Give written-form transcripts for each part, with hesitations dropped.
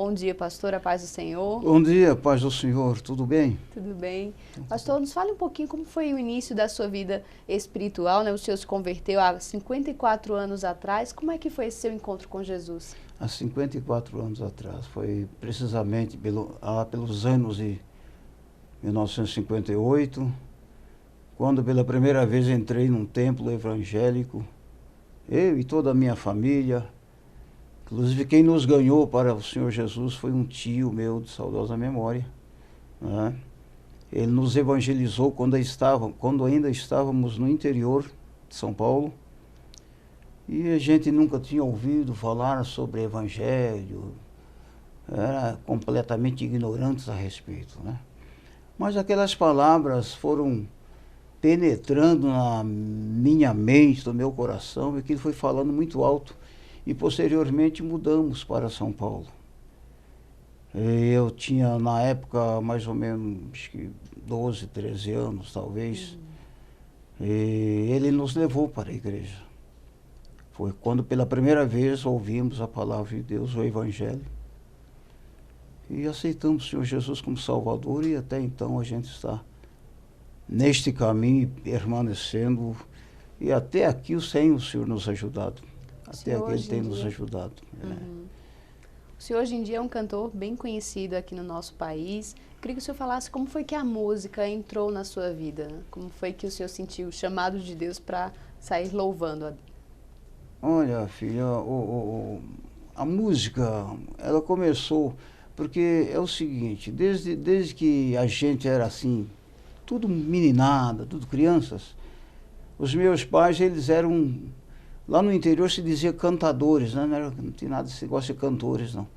Bom dia, pastor, a paz do Senhor. Bom dia, paz do Senhor, tudo bem? Tudo bem. Pastor, nos fale um pouquinho como foi o início da sua vida espiritual, né? O senhor se converteu há 54 anos atrás. Como é que foi esse seu encontro com Jesus? Há 54 anos atrás, foi precisamente pelos anos de 1958, quando pela primeira vez entrei num templo evangélico, eu e toda a minha família. Inclusive quem nos ganhou para o Senhor Jesus foi um tio meu de saudosa memória, né? Ele nos evangelizou quando ainda estávamos no interior de São Paulo, e a gente nunca tinha ouvido falar sobre evangelho, era completamente ignorantes a respeito, né? Mas aquelas palavras foram penetrando na minha mente, no meu coração, e aquilo foi falando muito alto. E posteriormente mudamos para São Paulo. Eu tinha na época mais ou menos acho que 12, 13 anos talvez. E ele nos levou para a igreja. Foi quando pela primeira vez ouvimos a palavra de Deus, o Evangelho. E aceitamos o Senhor Jesus como Salvador, e até então a gente está neste caminho permanecendo. E até aqui o Senhor nos ajudado. Até aqui Ele tem nos ajudado. O senhor hoje em dia é um cantor bem conhecido aqui no nosso país. Queria que o senhor falasse como foi que a música entrou na sua vida. Como foi que o senhor sentiu o chamado de Deus para sair louvando? Olha, filha, a música, ela começou, porque é o seguinte, desde que a gente era assim, tudo meninada, tudo crianças, os meus pais, eles eram... Lá no interior se dizia cantadores, né? Não tinha nada desse negócio de cantores, não.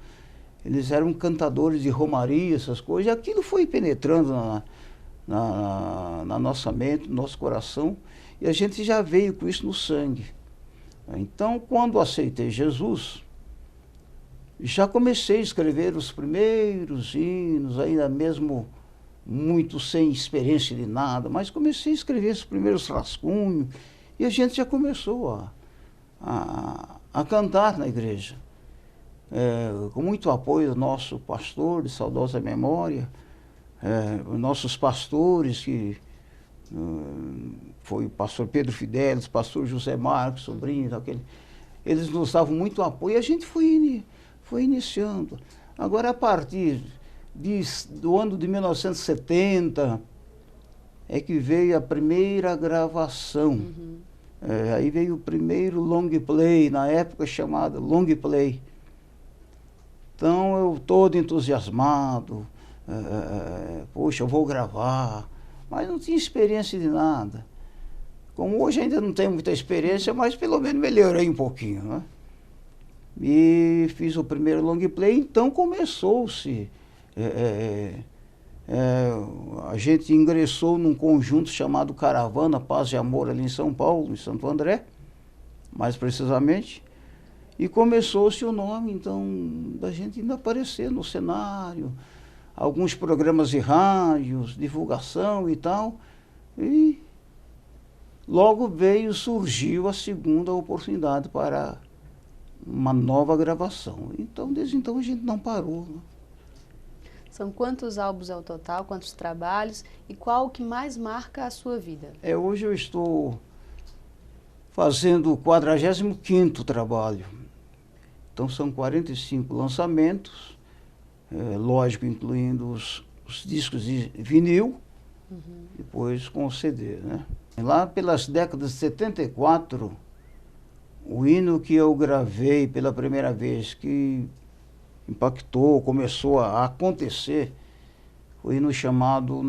Eles eram cantadores de romaria, essas coisas, e aquilo foi penetrando na nossa mente, no nosso coração, e a gente já veio com isso no sangue. Então, quando aceitei Jesus, já comecei a escrever os primeiros hinos, ainda mesmo muito sem experiência de nada, mas comecei a escrever os primeiros rascunhos, e a gente já começou a cantar na igreja, com muito apoio do nosso pastor de saudosa memória, nossos pastores, que foi o pastor Pedro Fidelis, pastor José Marcos, sobrinho, eles nos davam muito apoio, e a gente foi iniciando. Agora, a partir do ano de 1970, é que veio a primeira gravação. Aí veio o primeiro long play, na época chamado long play. Então eu todo entusiasmado, poxa, eu vou gravar, mas não tinha experiência de nada. Como hoje ainda não tenho muita experiência, mas pelo menos melhorei um pouquinho, né? E fiz o primeiro long play, então começou-se. A gente ingressou num conjunto chamado Caravana Paz e Amor ali em São Paulo, em Santo André, mais precisamente, e começou-se o nome, então, da gente ainda aparecer no cenário, alguns programas de rádios, divulgação e tal, e logo surgiu a segunda oportunidade para uma nova gravação. Então, desde então a gente não parou, né? São quantos álbuns ao total, quantos trabalhos, e qual o que mais marca a sua vida? Hoje eu estou fazendo o 45º trabalho. Então são 45 lançamentos, lógico, incluindo os discos de vinil, depois com o CD, né? Lá pelas décadas de 74, o hino que eu gravei pela primeira vez, que impactou, começou a acontecer, foi no chamado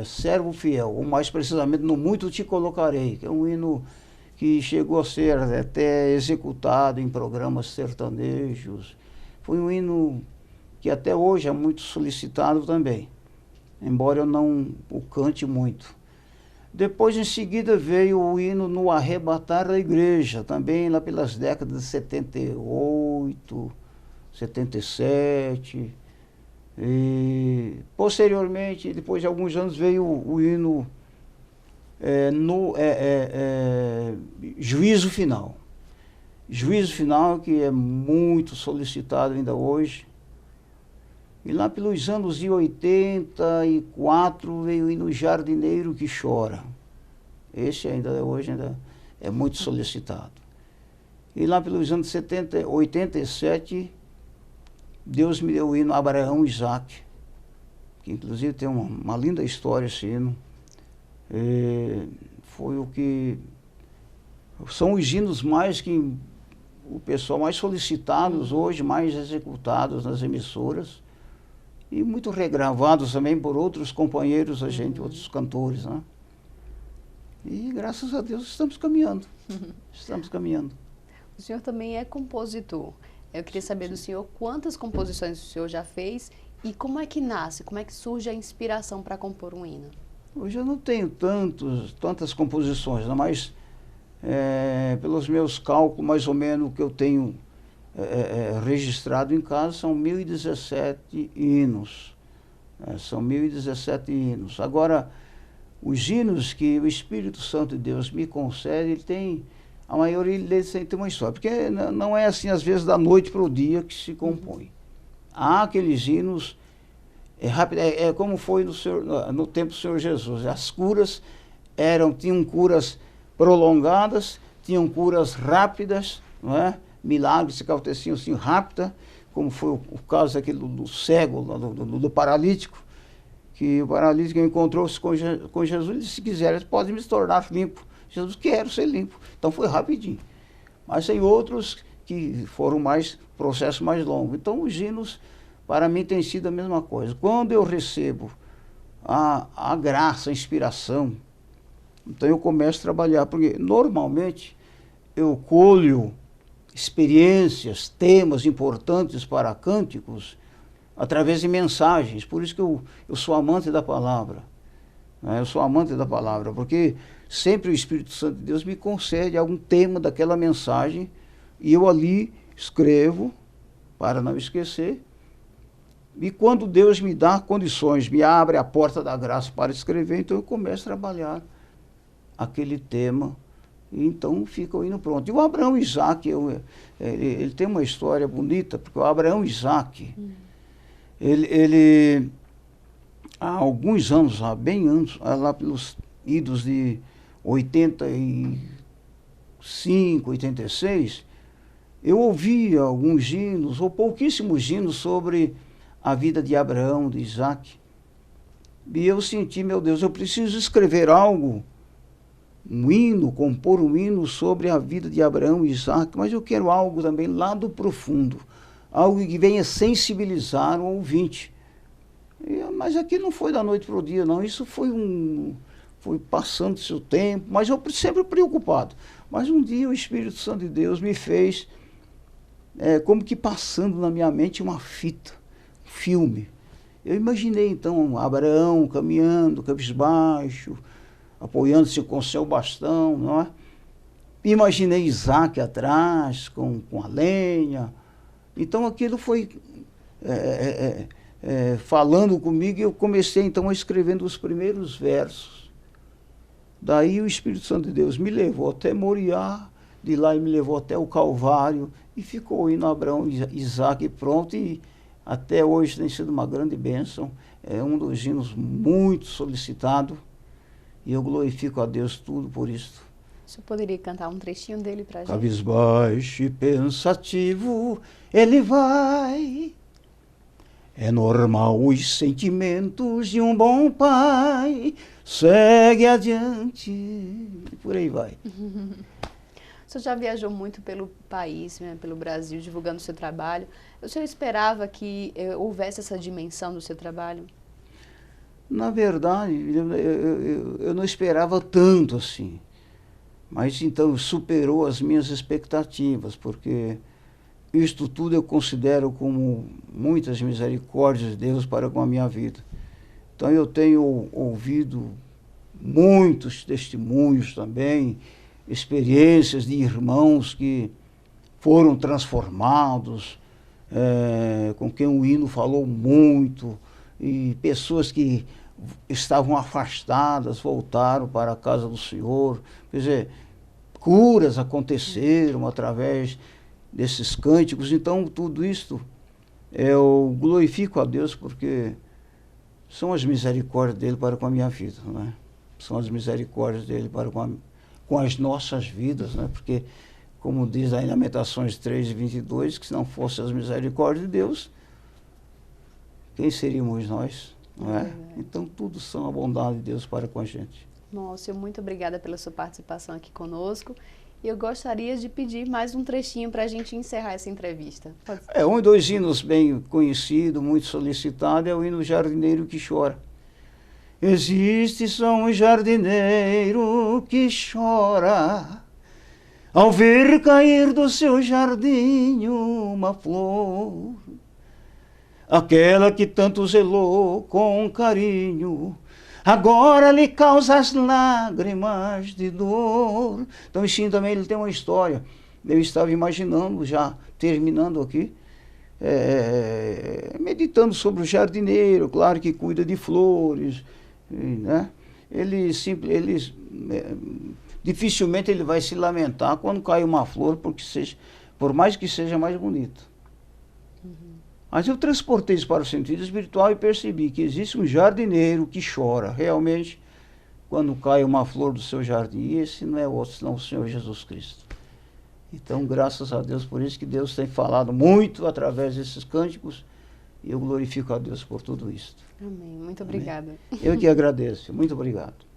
Servo Fiel, ou mais precisamente no Muito Te Colocarei, que é um hino que chegou a ser até executado em programas sertanejos. Foi um hino que até hoje é muito solicitado também, embora eu não o cante muito. Depois, em seguida, veio o hino No Arrebatar da Igreja, também lá pelas décadas de 78, 77, e posteriormente, depois de alguns anos, veio o hino Juízo Final. Juízo Final, que é muito solicitado ainda hoje, E lá pelos anos de 84 veio o hino Jardineiro que Chora. Esse hoje ainda é muito solicitado. E lá pelos anos 87, Deus me deu o hino Abraão e Isaac, que inclusive tem uma linda história esse hino. Foi o que... São os hinos mais que... O pessoal mais solicitados hoje, mais executados nas emissoras. E muito regravados também por outros companheiros, outros cantores, né? E graças a Deus estamos caminhando. Estamos caminhando. O senhor também é compositor. Eu queria saber do senhor quantas composições o senhor já fez e como é que nasce, como é que surge a inspiração para compor um hino? Hoje eu não tenho tantas composições, né? Mas pelos meus cálculos, mais ou menos, o que eu tenho registrado em casa são 1017 hinos. São 1017 hinos. Agora, os hinos que o Espírito Santo de Deus me concede, ele tem... A maioria deles tem uma história, porque não é assim, às vezes, da noite para o dia que se compõe. Há aqueles hinos, como foi no tempo do Senhor Jesus. As curas tinham curas prolongadas, tinham curas rápidas, não é? Milagres que aconteciam assim rápida, como foi o caso aquele do cego, do paralítico, que o paralítico encontrou-se com Jesus e disse: se quiser, pode me tornar limpo. Jesus, quero ser limpo. Então foi rapidinho. Mas tem outros que foram processos mais longos. Então os hinos, para mim, tem sido a mesma coisa. Quando eu recebo a graça, a inspiração, então eu começo a trabalhar, porque normalmente eu colho experiências, temas importantes para cânticos através de mensagens. Por isso que eu sou amante da palavra. Né? Eu sou amante da palavra, porque sempre o Espírito Santo de Deus me concede algum tema daquela mensagem e eu ali escrevo para não esquecer. E quando Deus me dá condições, me abre a porta da graça para escrever, então eu começo a trabalhar aquele tema. E então fica o hino pronto. E o Abraão e Isaac, ele tem uma história bonita, porque o Abraão e Isaac, ele há alguns anos, bem antes, lá pelos idos de 85, 86, eu ouvi alguns hinos, ou pouquíssimos hinos, sobre a vida de Abraão, de Isaac. E eu senti, meu Deus, eu preciso escrever algo, um hino, compor um hino sobre a vida de Abraão e Isaac, mas eu quero algo também lá do profundo, algo que venha sensibilizar o ouvinte. Mas aqui não foi da noite para o dia, não. Isso foi passando o seu tempo, mas eu sempre preocupado. Mas um dia o Espírito Santo de Deus me fez, como que passando na minha mente uma fita, um filme. Eu imaginei então Abraão caminhando, cabisbaixo, apoiando-se com seu bastão, não é? Imaginei Isaac atrás, com a lenha. Então aquilo foi falando comigo, e eu comecei então a escrevendo os primeiros versos. Daí o Espírito Santo de Deus me levou até Moriá, de lá ele me levou até o Calvário, e ficou indo Abraão e Isaac pronto, e até hoje tem sido uma grande bênção. É um dos hinos muito solicitado, e eu glorifico a Deus tudo por isso. O senhor poderia cantar um trechinho dele para a gente? Cabisbaixo e pensativo ele vai, é normal os sentimentos de um bom pai, segue adiante, e por aí vai. O senhor já viajou muito pelo país, né, pelo Brasil, divulgando o seu trabalho. O senhor esperava que houvesse essa dimensão do seu trabalho? Na verdade, eu não esperava tanto assim. Mas então superou as minhas expectativas, porque isto tudo eu considero como muitas misericórdias de Deus para com a minha vida. Então eu tenho ouvido muitos testemunhos também, experiências de irmãos que foram transformados, com quem o hino falou muito, e pessoas que estavam afastadas, voltaram para a casa do Senhor. Quer dizer, curas aconteceram através desses cânticos. Então, tudo isso Eu glorifico a Deus porque são as misericórdias dele para com a minha vida, né? São as misericórdias dele para com as nossas vidas, né? Porque, como diz aí em Lamentações 3:22, que se não fossem as misericórdias de Deus, quem seríamos nós, não é? Então, tudo são a bondade de Deus para com a gente. Moço, muito obrigada pela sua participação aqui conosco. E eu gostaria de pedir mais um trechinho para a gente encerrar essa entrevista. Pode ser? Um e dois hinos bem conhecidos, muito solicitado, é o hino Jardineiro que Chora. Existe só um jardineiro que chora ao ver cair do seu jardim uma flor, aquela que tanto zelou com carinho, agora lhe causa as lágrimas de dor. Então, sim, também ele tem uma história. Eu estava imaginando, já terminando aqui, meditando sobre o jardineiro, claro que cuida de flores, né? Dificilmente ele vai se lamentar quando cai uma flor, por mais que seja mais bonita. Mas eu transportei isso para o sentido espiritual e percebi que existe um jardineiro que chora realmente quando cai uma flor do seu jardim. E esse não é outro, senão o Senhor Jesus Cristo. Então, graças a Deus, por isso que Deus tem falado muito através desses cânticos, e eu glorifico a Deus por tudo isso. Amém. Muito obrigada. Eu que agradeço. Muito obrigado.